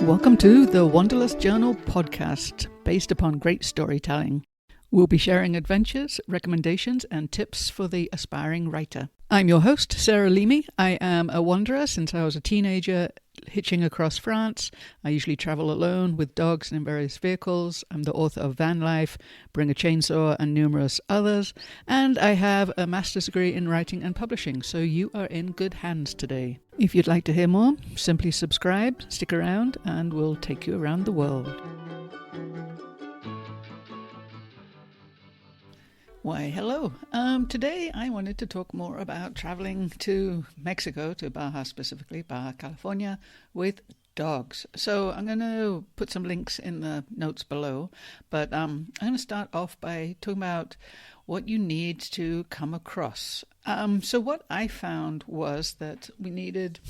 Welcome to the Wanderlust Journal podcast, based upon great storytelling. We'll be sharing adventures, recommendations, and tips for the aspiring writer. I'm your host, Sarah Leamy. I am a wanderer since I was a teenager, hitching across France. I usually travel alone with dogs and in various vehicles. I'm the author of Van Life, Bring a Chainsaw, and numerous others. And I have a master's degree in writing and publishing, so you are in good hands today. If you'd like to hear more, simply subscribe, stick around, and we'll take you around the world. Why, hello. Today I wanted to talk more about traveling to Mexico, to Baja specifically, Baja, California, with dogs. So I'm going to put some links in the notes below, but I'm going to start off by talking about what you need to come across. So what I found was that we needed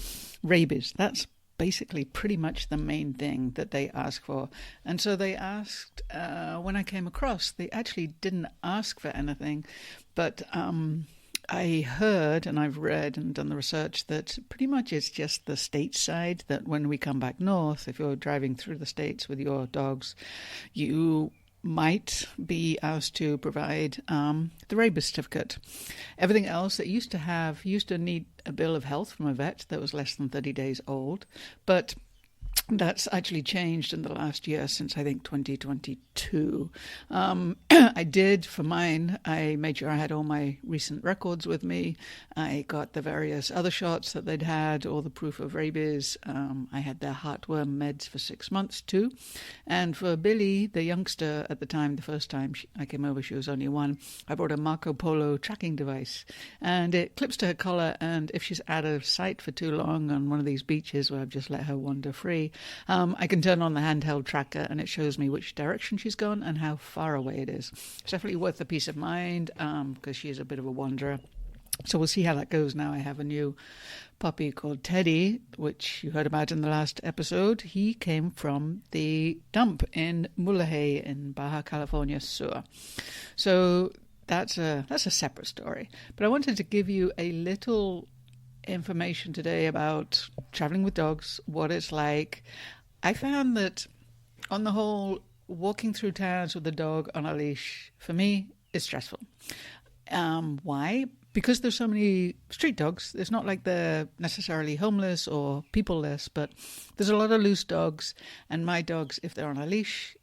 rabies. That's basically pretty much the main thing that they ask for. And so they asked, when I came across, they actually didn't ask for anything, but I heard and I've read and done the research that pretty much it's just the state side, that when we come back north, if you're driving through the states with your dogs, you might be asked to provide the rabies certificate. Everything else that used to need a bill of health from a vet that was less than 30 days old, but that's actually changed in the last year, since I think 2022. I did, for mine, I made sure I had all my recent records with me. I got the various other shots that they'd had, all the proof of rabies. I had their heartworm meds for 6 months too. And for Billy, the youngster at the time, the first time I came over, she was only 1, I brought a Marco Polo tracking device. And it clips to her collar, and if she's out of sight for too long on one of these beaches where I've just let her wander free, I can turn on the handheld tracker and it shows me which direction she's gone and how far away it is. It's definitely worth the peace of mind because she is a bit of a wanderer. So we'll see how that goes now. I have a new puppy called Teddy, which you heard about in the last episode. He came from the dump in Mulegé in Baja California Sur. So that's a separate story. But I wanted to give you a little information today about traveling with dogs, what it's like. I found that on the whole, walking through towns with a dog on a leash, for me, is stressful. Why? Because there's so many street dogs. It's not like they're necessarily homeless or people-less, but there's a lot of loose dogs, and my dogs, if they're on a leash,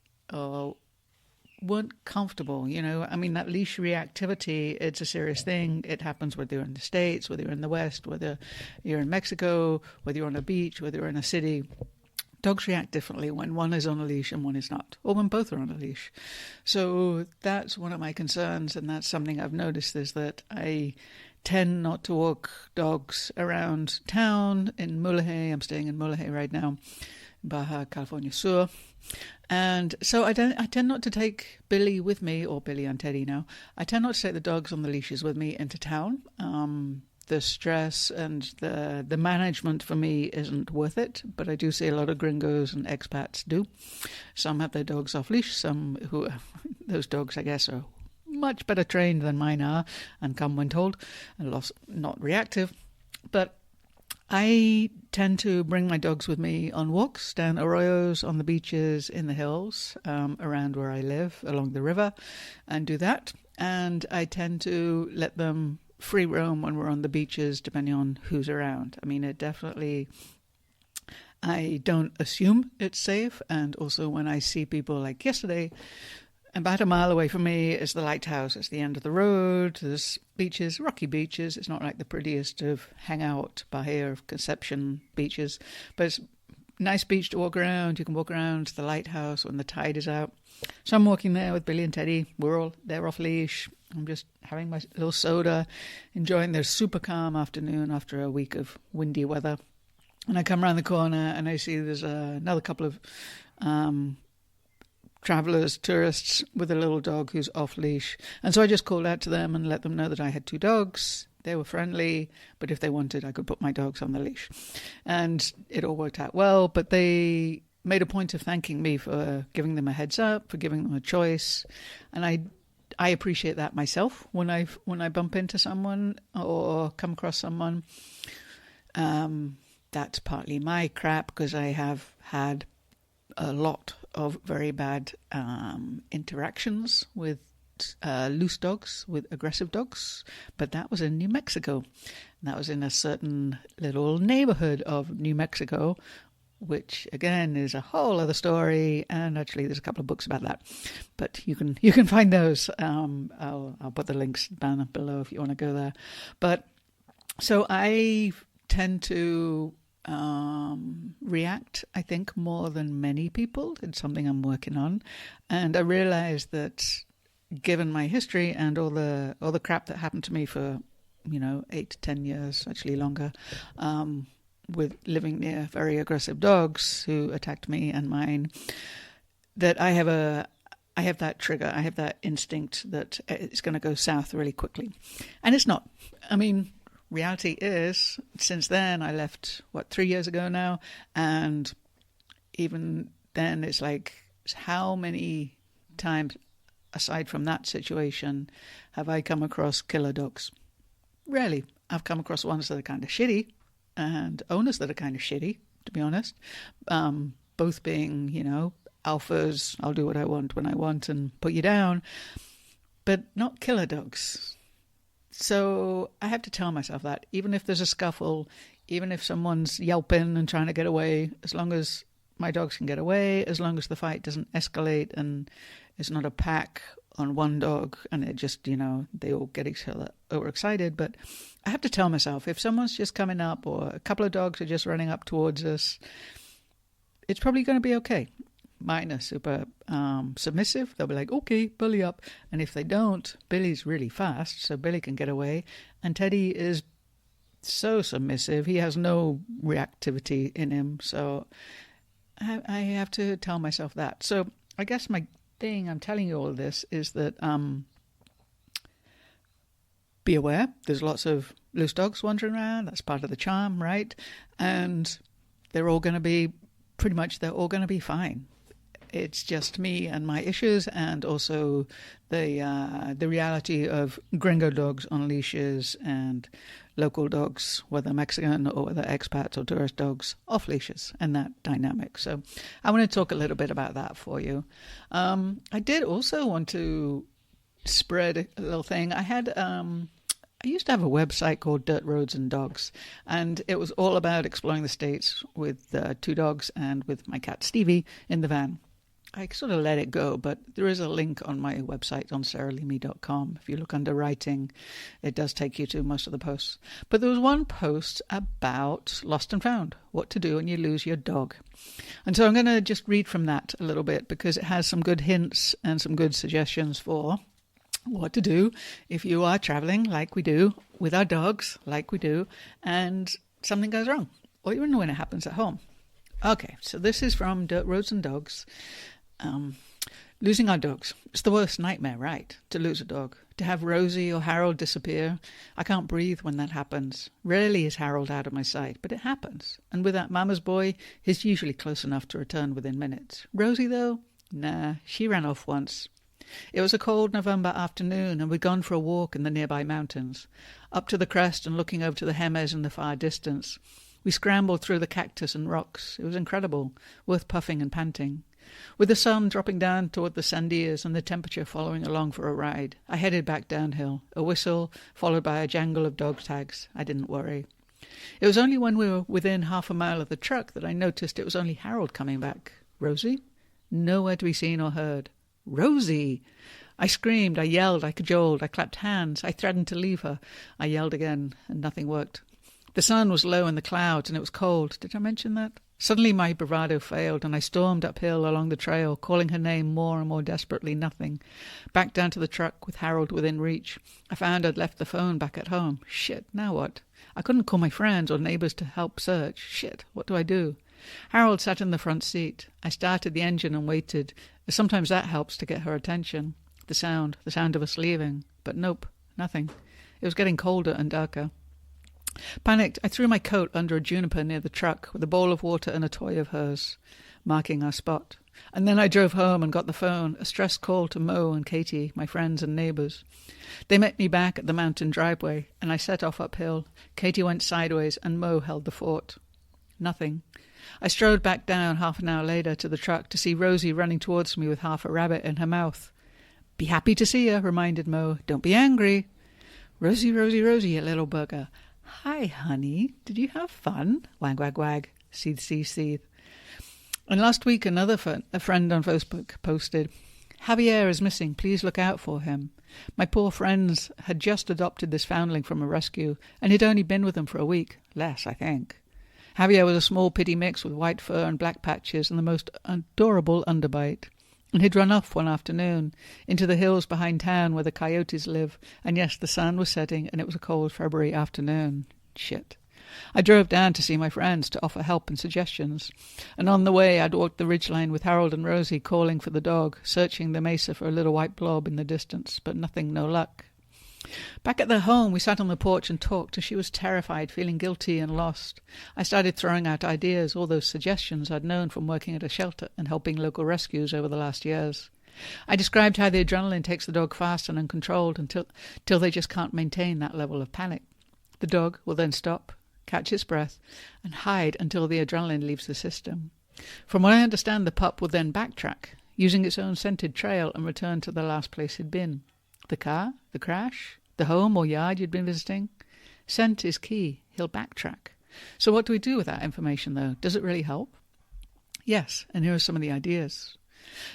weren't comfortable, you know. I mean, that leash reactivity, it's a serious thing. It happens whether you're in the States, whether you're in the West, whether you're in Mexico, whether you're on a beach, whether you're in a city. Dogs react differently when one is on a leash and one is not, or when both are on a leash. So that's one of my concerns, and that's something I've noticed, is that I tend not to walk dogs around town in Mulegé. I'm staying in Mulegé right now, Baja California Sur. And so I tend not to take Billy with me, or Billy and Teddy now. I tend not to take the dogs on the leashes with me into town. The stress and the management for me isn't worth it, but I do see a lot of gringos and expats do. Some have their dogs off leash, some who, those dogs I guess are much better trained than mine are and come when told, and not reactive. But I tend to bring my dogs with me on walks, down arroyos, on the beaches, in the hills, around where I live, along the river, and do that. And I tend to let them free roam when we're on the beaches, depending on who's around. I mean, I don't assume it's safe. And also when I see people, like yesterday, about a mile away from me is the lighthouse. It's the end of the road. There's beaches, rocky beaches. It's not like the prettiest of hangout Baja of Conception beaches, but it's a nice beach to walk around. You can walk around the lighthouse when the tide is out. So I'm walking there with Billy and Teddy. They're off leash. I'm just having my little soda, enjoying their super calm afternoon after a week of windy weather. And I come around the corner and I see there's another couple of travelers, tourists with a little dog who's off leash. And so I just called out to them and let them know that I had 2 dogs. They were friendly, but if they wanted, I could put my dogs on the leash. And it all worked out well, but they made a point of thanking me for giving them a heads up, for giving them a choice. And I appreciate that myself when I bump into someone or come across someone. That's partly my crap, because I have had a lot of very bad interactions with loose dogs, with aggressive dogs, but that was in New Mexico. And that was in a certain little neighborhood of New Mexico, which again is a whole other story. And actually, there's a couple of books about that, but you can find those. I'll put the links down below if you want to go there. But so I tend to react, I think, more than many people. It's something I'm working on, and I realized that given my history and all the crap that happened to me for 8 to 10 years, actually longer, with living near very aggressive dogs who attacked me and mine, that I have that trigger, I have that instinct that it's going to go south really quickly, and it's not. I mean, reality is, since then, I left 3 years ago now, and even then, it's like, how many times aside from that situation have I come across killer dogs? Rarely. I've come across ones that are kind of shitty and owners that are kind of shitty, to be honest. Both being, alphas, I'll do what I want when I want and put you down, but not killer dogs. So I have to tell myself that even if there's a scuffle, even if someone's yelping and trying to get away, as long as my dogs can get away, as long as the fight doesn't escalate and it's not a pack on one dog and it just, they all get each other overexcited. But I have to tell myself, if someone's just coming up or a couple of dogs are just running up towards us, it's probably going to be okay. Mine are super submissive. They'll be like, okay, Billy up. And if they don't, Billy's really fast, so Billy can get away. And Teddy is so submissive. He has no reactivity in him. So I have to tell myself that. So I guess my thing, I'm telling you all of this, is that be aware. There's lots of loose dogs wandering around. That's part of the charm, right? And they're all going to be fine. It's just me and my issues, and also the reality of gringo dogs on leashes and local dogs, whether Mexican or whether expats or tourist dogs, off leashes, and that dynamic. So I want to talk a little bit about that for you. I did also want to spread a little thing. I used to have a website called Dirt Roads and Dogs, and it was all about exploring the States with 2 dogs and with my cat Stevie in the van. I sort of let it go, but there is a link on my website on sarahleamy.com. If you look under writing, it does take you to most of the posts. But there was one post about lost and found, what to do when you lose your dog. And so I'm going to just read from that a little bit because it has some good hints and some good suggestions for what to do if you are traveling like we do, with our dogs like we do, and something goes wrong, or even when it happens at home. Okay, so this is from Dirt Roads and Dogs. Losing our dogs. It's the worst nightmare, right? To lose a dog. To have Rosie or Harold disappear. I can't breathe when that happens. Rarely is Harold out of my sight, but it happens. And with that mama's boy, he's usually close enough to return within minutes. Rosie, though? Nah, she ran off once. It was a cold November afternoon, and we'd gone for a walk in the nearby mountains. Up to the crest and looking over to the Hemes in the far distance. We scrambled through the cactus and rocks. It was incredible, worth puffing and panting. With the sun dropping down toward the sandias and the temperature following along for a ride, I headed back downhill, a whistle followed by a jangle of dog tags. I didn't worry. It was only when we were within half a mile of the truck that I noticed it was only Harold coming back. Rosie? Nowhere to be seen or heard. Rosie! I screamed, I yelled, I cajoled, I clapped hands, I threatened to leave her. I yelled again, and nothing worked. The sun was low in the clouds, and it was cold. Did I mention that? Suddenly my bravado failed, and I stormed uphill along the trail, calling her name more and more desperately. Nothing. Back down to the truck with Harold within reach. I found I'd left the phone back at home. Shit, now what? I couldn't call my friends or neighbours to help search. Shit, what do I do? Harold sat in the front seat. I started the engine and waited. Sometimes that helps to get her attention. The sound of us leaving. But nope, nothing. It was getting colder and darker. Panicked, I threw my coat under a juniper near the truck with a bowl of water and a toy of hers, marking our spot. And then I drove home and got the phone, a stressed call to Mo and Katie, my friends and neighbours. They met me back at the mountain driveway, and I set off uphill. Katie went sideways, and Mo held the fort. Nothing. I strode back down half an hour later to the truck to see Rosie running towards me with half a rabbit in her mouth. "Be happy to see you," reminded Mo. "Don't be angry." "Rosie, Rosie, Rosie, you little bugger." "Hi, honey. Did you have fun?" Wag, wag, wag. Seethe, seethe, seethe. And last week, a friend on Facebook posted, "Javier is missing. Please look out for him." My poor friends had just adopted this foundling from a rescue, and he'd only been with them for a week. Less, I think. Javier was a small pitty mix with white fur and black patches and the most adorable underbite. And he'd run off one afternoon into the hills behind town where the coyotes live, and yes, the sun was setting and it was a cold February afternoon. Shit. I drove down to see my friends to offer help and suggestions, and on the way I'd walked the ridgeline with Harold and Rosie calling for the dog, searching the mesa for a little white blob in the distance, but nothing, no luck. Back at their home, we sat on the porch and talked, and she was terrified, feeling guilty and lost. I started throwing out ideas, all those suggestions I'd known from working at a shelter and helping local rescues over the last years. I described how the adrenaline takes the dog fast and uncontrolled until they just can't maintain that level of panic. The dog will then stop, catch its breath, and hide until the adrenaline leaves the system. From what I understand, the pup will then backtrack, using its own scented trail, and return to the last place he'd been. The car? The crash? The home or yard you'd been visiting? Scent is key. He'll backtrack. So what do we do with that information, though? Does it really help? Yes, and here are some of the ideas.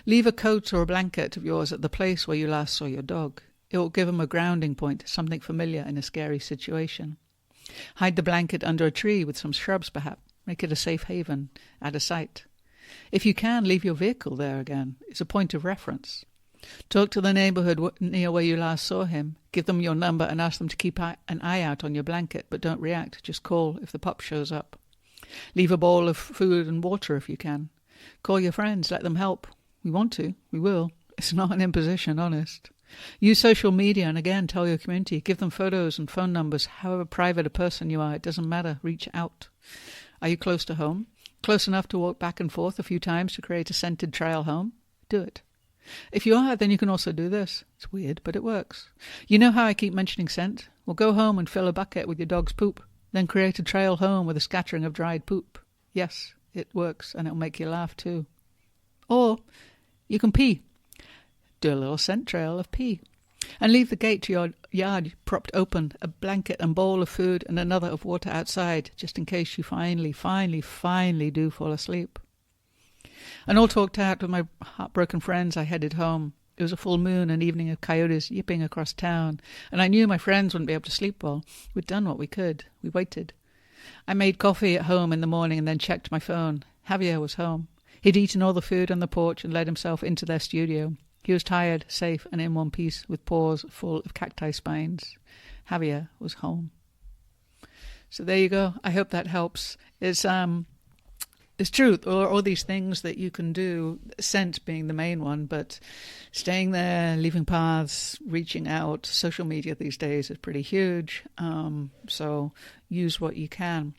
Leave a coat or a blanket of yours at the place where you last saw your dog. It will give him a grounding point, something familiar in a scary situation. Hide the blanket under a tree with some shrubs, perhaps. Make it a safe haven, out of sight. If you can, leave your vehicle there again. It's a point of reference. Talk to the neighborhood near where you last saw him. Give them your number and ask them to keep an eye out on your blanket, but don't react. Just call if the pup shows up. Leave a bowl of food and water if you can. Call your friends. Let them help. We want to. We will. It's not an imposition, honest. Use social media and again tell your community. Give them photos and phone numbers. However private a person you are, it doesn't matter. Reach out. Are you close to home? Close enough to walk back and forth a few times to create a scented trail home? Do it. If you are, then you can also do this. It's weird, but it works. You know how I keep mentioning scent? Well, go home and fill a bucket with your dog's poop. Then create a trail home with a scattering of dried poop. Yes, it works, and it'll make you laugh too. Or you can pee. Do a little scent trail of pee. And leave the gate to your yard propped open, a blanket and bowl of food and another of water outside, just in case you finally do fall asleep. And all talked out with my heartbroken friends, I headed home. It was a full moon, an evening of coyotes yipping across town, and I knew my friends wouldn't be able to sleep well. We'd done what we could. We waited. I made coffee at home in the morning and then checked my phone. Javier was home. He'd eaten all the food on the porch and let himself into their studio. He was tired, safe, and in one piece, with paws full of cacti spines. Javier was home. So there you go. I hope that helps. It's true, all these things that you can do, scent being the main one, but staying there, leaving paths, reaching out. Social media these days is pretty huge, so use what you can.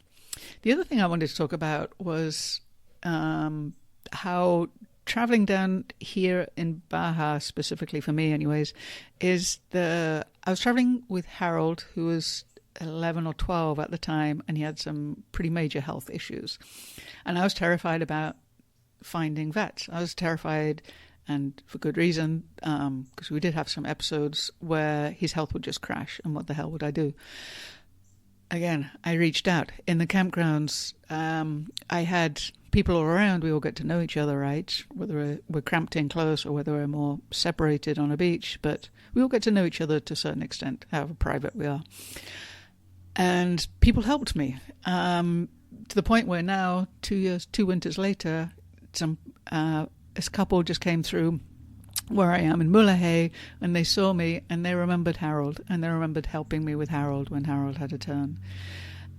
The other thing I wanted to talk about was how traveling down here in Baja, specifically for me anyways, I was traveling with Harold, who was 11 or 12 at the time, and he had some pretty major health issues. And I was terrified about finding vets. I was terrified, and for good reason, because we did have some episodes where his health would just crash, and what the hell would I do? Again, I reached out. In the campgrounds, I had people all around. We all get to know each other, right? Whether we're cramped in close or whether we're more separated on a beach, but we all get to know each other to a certain extent, however private we are. And people helped me to the point where now, 2 winters later, this couple just came through where I am in Mulegé, and they saw me and they remembered Harold, and they remembered helping me with Harold when Harold had a turn.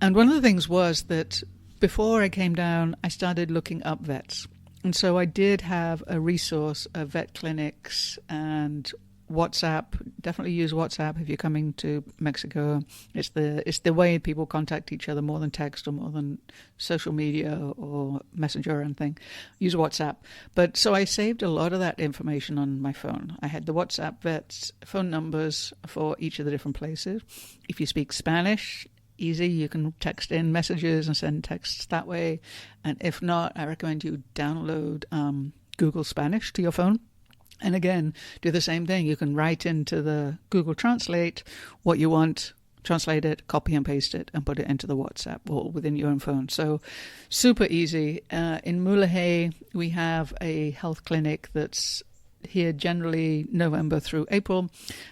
And one of the things was that before I came down, I started looking up vets. And so I did have a resource of vet clinics and WhatsApp. Definitely use WhatsApp if you're coming to Mexico. It's the way people contact each other more than text or more than social media or Messenger or anything. Use WhatsApp. But so I saved a lot of that information on my phone. I had the WhatsApp vets phone numbers for each of the different places. If you speak Spanish, easy. You can text in messages and send texts that way. And if not, I recommend you download Google Spanish to your phone. And again, do the same thing. You can write into the Google Translate what you want, translate it, copy and paste it, and put it into the WhatsApp or within your own phone. So super easy. In Mulegé, we have a health clinic that's here generally November through April,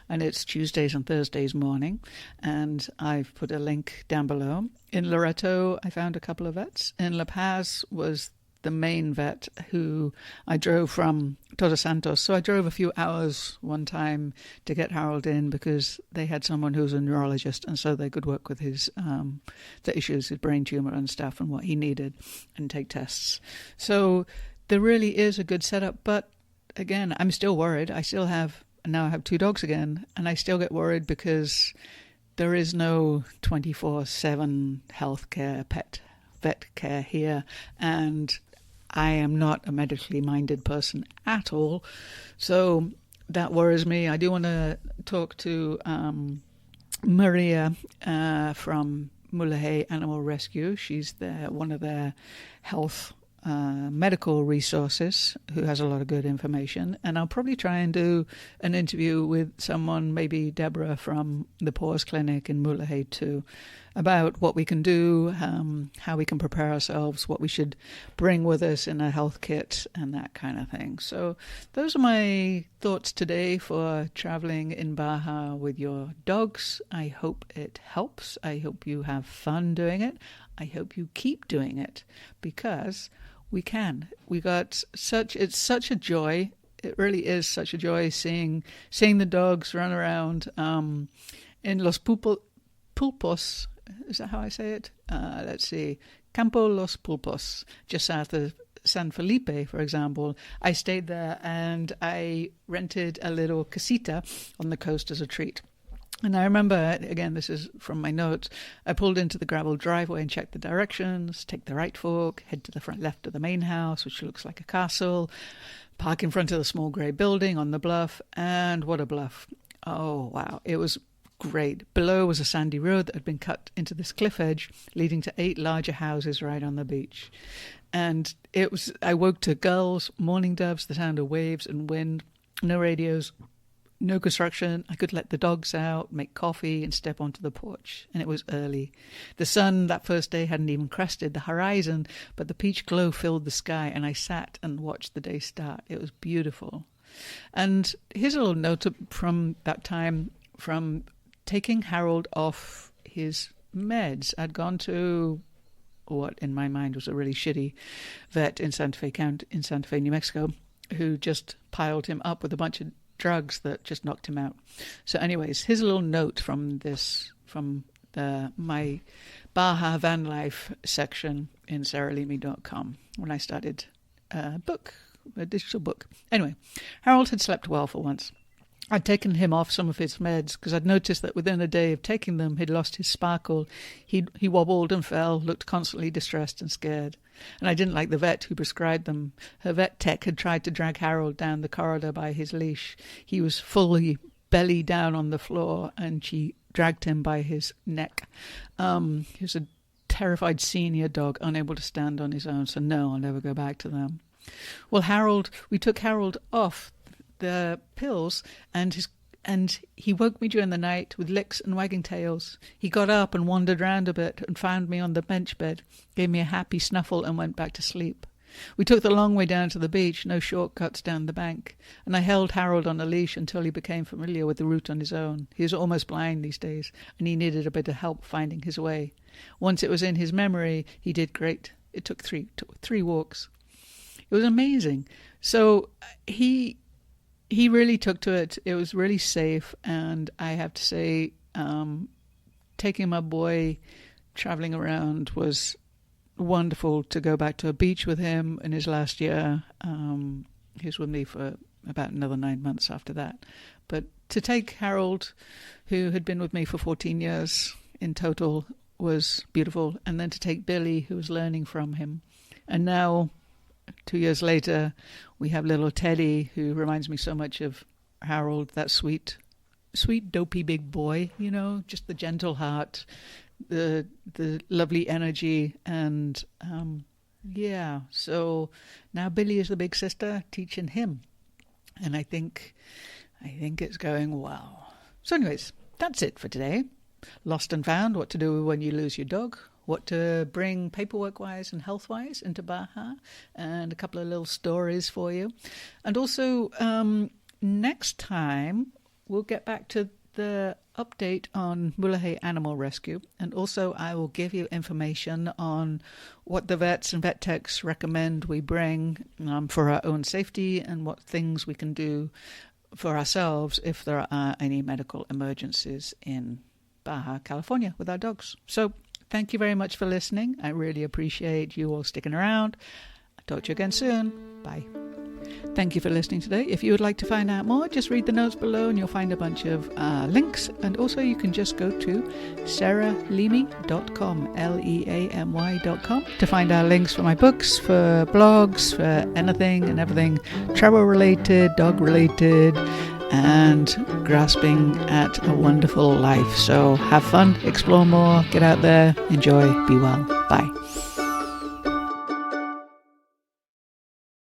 and it's Tuesdays and Thursdays morning. And I've put a link down below. In Loreto, I found a couple of vets. In La Paz was the main vet who I drove from Todos Santos. So I drove a few hours one time to get Harold in because they had someone who was a neurologist, and so they could work with his the issues, his brain tumor and stuff, and what he needed, and take tests. So there really is a good setup. But again, I'm still worried. Now I have 2 dogs again, and I still get worried because there is no 24/7 healthcare, vet care here, and I am not a medically minded person at all, so that worries me. I do want to talk to Maria from Mulegé Animal Rescue. She's one of their health medical resources who has a lot of good information, and I'll probably try and do an interview with someone, maybe Deborah from the Paws Clinic in Mulegé too, about what we can do, how we can prepare ourselves, what we should bring with us in a health kit, and that kind of thing. So those are my thoughts today for traveling in Baja with your dogs. I hope it helps. I hope you have fun doing it. I hope you keep doing it, because we can. It's such a joy. It really is such a joy seeing the dogs run around in Los Pulpos. Is that how I say it? Let's see. Campo Los Pulpos, just south of San Felipe, for example. I stayed there and I rented a little casita on the coast as a treat. And I remember, again, this is from my notes, I pulled into the gravel driveway and checked the directions, take the right fork, head to the front left of the main house, which looks like a castle, park in front of the small grey building on the bluff, and what a bluff. Oh, wow. It was great. Below was a sandy road that had been cut into this cliff edge, leading to 8 larger houses right on the beach. And I woke to gulls, mourning doves, the sound of waves and wind, no radios, no construction. I could let the dogs out, make coffee, and step onto the porch. And it was early. The sun that first day hadn't even crested the horizon, but the peach glow filled the sky, and I sat and watched the day start. It was beautiful. And here's a little note from that time, from taking Harold off his meds. I'd gone to what in my mind was a really shitty vet in Santa Fe County, in Santa Fe, New Mexico, who just piled him up with a bunch of drugs that just knocked him out. So anyways, here's a little note from my Baja van life section in saralimi.com when I started a digital book. Anyway, Harold had slept well for once. I'd taken him off some of his meds because I'd noticed that within a day of taking them, he'd lost his sparkle. He wobbled and fell, looked constantly distressed and scared. And I didn't like the vet who prescribed them. Her vet tech had tried to drag Harold down the corridor by his leash. He was fully belly down on the floor, and she dragged him by his neck. He was a terrified senior dog, unable to stand on his own, so no, I'll never go back to them. Well, we took Harold off the pills, and he woke me during the night with licks and wagging tails. He got up and wandered round a bit and found me on the bench bed, gave me a happy snuffle and went back to sleep. We took the long way down to the beach, no shortcuts down the bank, and I held Harold on a leash until he became familiar with the route on his own. He was almost blind these days, and he needed a bit of help finding his way. Once it was in his memory, he did great. It took three walks. It was amazing. So he really took to it. It was really safe, and I have to say, taking my boy traveling around was wonderful. To go back to a beach with him in his last year. He was with me for about another 9 months after that. But to take Harold, who had been with me for 14 years in total, was beautiful. And then to take Billy, who was learning from him. And now, 2 years later, we have little Teddy, who reminds me so much of Harold, that sweet sweet dopey big boy, just the gentle heart, the lovely energy, and yeah. So now Billy is the big sister teaching him, and I think it's going well. So anyways, that's it for today. Lost and found, what to do when you lose your dog, what to bring paperwork-wise and health-wise into Baja, and a couple of little stories for you. And also, next time, we'll get back to the update on Mulahay Animal Rescue, and also I will give you information on what the vets and vet techs recommend we bring for our own safety, and what things we can do for ourselves if there are any medical emergencies in Baja, California with our dogs. So thank you very much for listening. I really appreciate you all sticking around. I'll talk to you again soon. Bye. Thank you for listening today. If you would like to find out more, just read the notes below and you'll find a bunch of links. And also you can just go to sarahleamy.com, leamy.com, to find our links for my books, for blogs, for anything and everything travel related, dog related, and grasping at a wonderful life. So have fun, explore more, get out there, enjoy, be well. Bye.